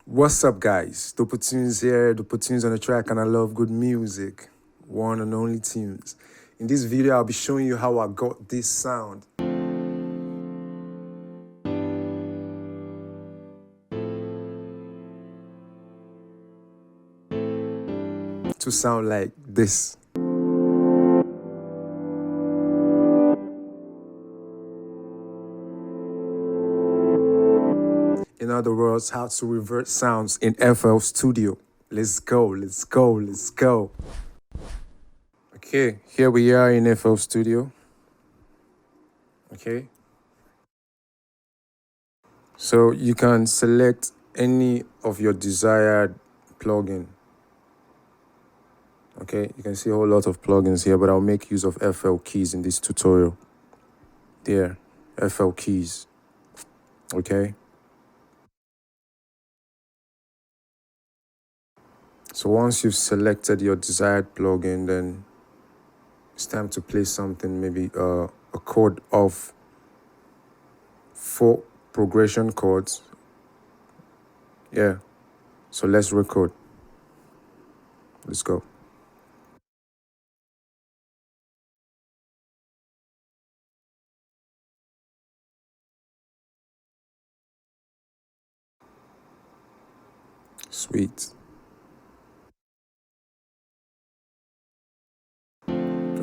What's up, guys? Dopatunes here, Dopatunes on the track, and I love good music. One and only tunes. In this video, I'll be showing you how I got this sound to sound like this. In other words, how to revert sounds in FL Studio. Let's go, let's go, let's go. Okay, here we are in FL Studio. Okay. So you can select any of your desired plugin. Okay, you can see a whole lot of plugins here, but I'll make use of FL keys in this tutorial. There, FL keys. Okay. So once you've selected your desired plugin, then it's time to play something, maybe a chord of 4 progression chords. Yeah. So let's record. Let's go. Sweet.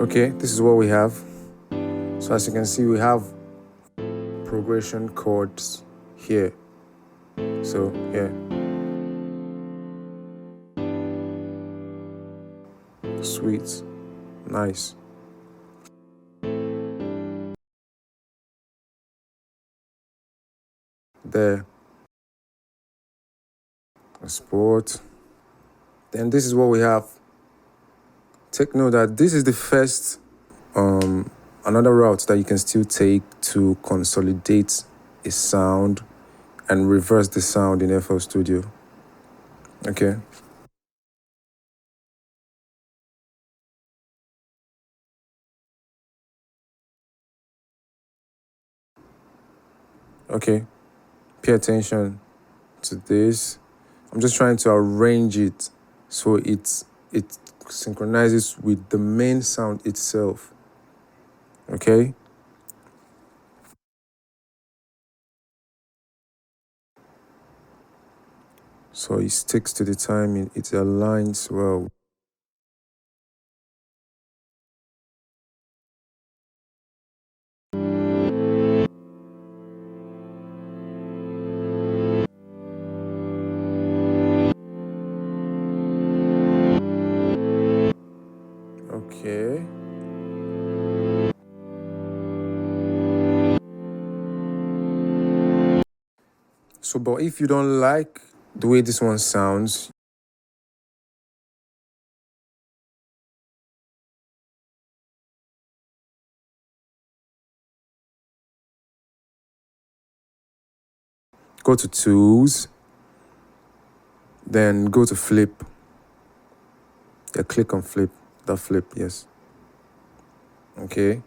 Okay, this is what we have. So as you can see, we have progression chords here. So yeah. Sweet. Nice. There. Export. Then this is what we have. Take note that this is the first another route that you can still take to consolidate a sound and reverse the sound in FL Studio. Okay. Okay. Pay attention to this. I'm just trying to arrange it so it synchronizes with the main sound itself. Okay. So it sticks to the timing. It aligns well. Okay. So, but if you don't like the way this one sounds, go to Tools, then go to Flip. Yeah, click on Flip. That flip, yes. Okay.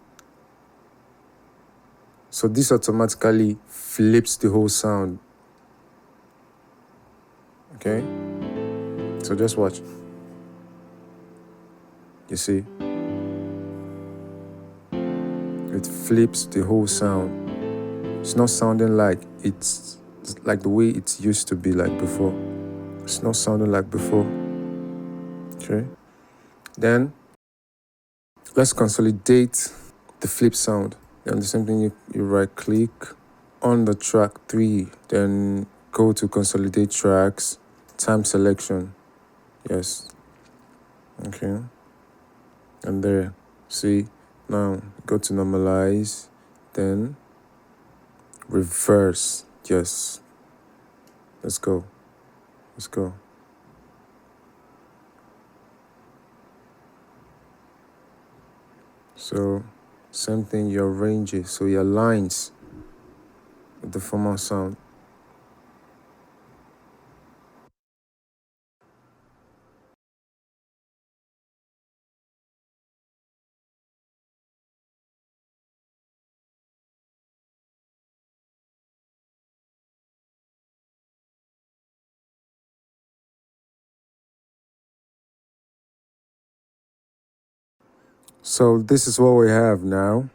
So this automatically flips the whole sound. Okay. So just watch. You see? It flips the whole sound. It's not sounding like it's like the way it used to be like before. It's not sounding like before. Okay. Then let's consolidate the flip sound. Then the same thing, you right click on the track 3, then go to consolidate tracks, time selection. Yes. Okay. And there. See? Now go to normalize, then reverse. Yes. Let's go. Let's go. So same thing, you arrange it so it aligns with the formal sound. So this is what we have now.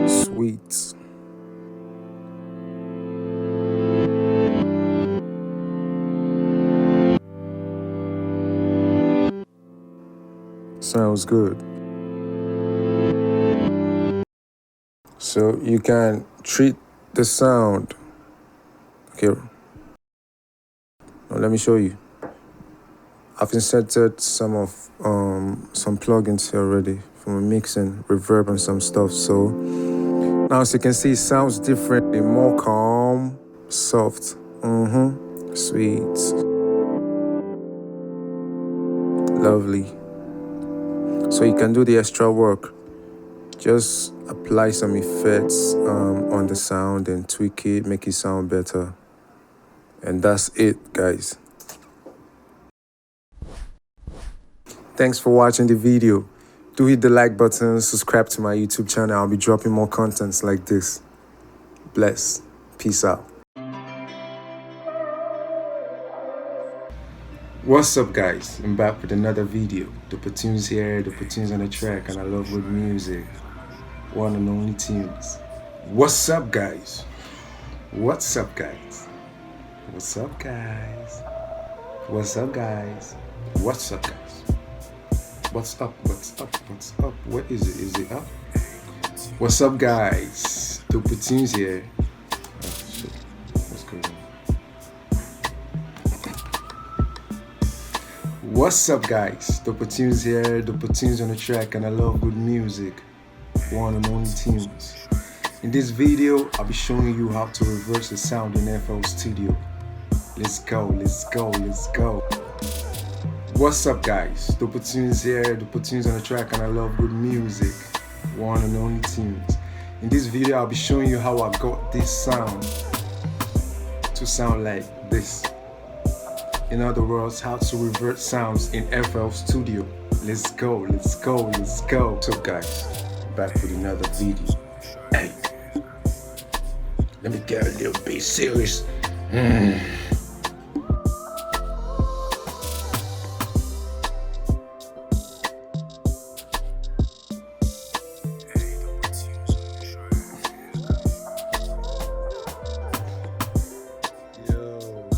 Sweet. Sounds good. So you can treat the sound. Okay. Now let me show you. I've inserted some plugins here already for mixing, reverb and some stuff. So now as you can see, it sounds different, more calm, soft. Sweet. Lovely. So you can do the extra work. Just apply some effects on the sound and tweak it, make it sound better. And that's it, guys. Thanks for watching the video. Do hit the like button, subscribe to my YouTube channel. I'll be dropping more contents like this. Bless. Peace out. What's up, guys? I'm back with another video. Dopatunes here, Dopatunes on the track, and I love good music. One and only tunes. What's up, guys? What's up, guys? What's up, guys? What's up, guys? What's up, guys? What's up? What's up? What's up? What is it? Is it up? What's up, guys? Dopatunes here. Oh shit. What's going on? What's up, guys? Dopatunes here, Dopatunes on the track, and I love good music. One and only tunes. In this video, I'll be showing you how to reverse the sound in FL Studio. Let's go, let's go, let's go. What's up, guys? Dopatunes here, Dopatunes on the track, and I love good music. One and only tunes. In this video, I'll be showing you how I got this sound to sound like this. In other words, how to revert sounds in FL Studio. Let's go, let's go, let's go. So guys, back with another video. Hey, let me get a little bit serious.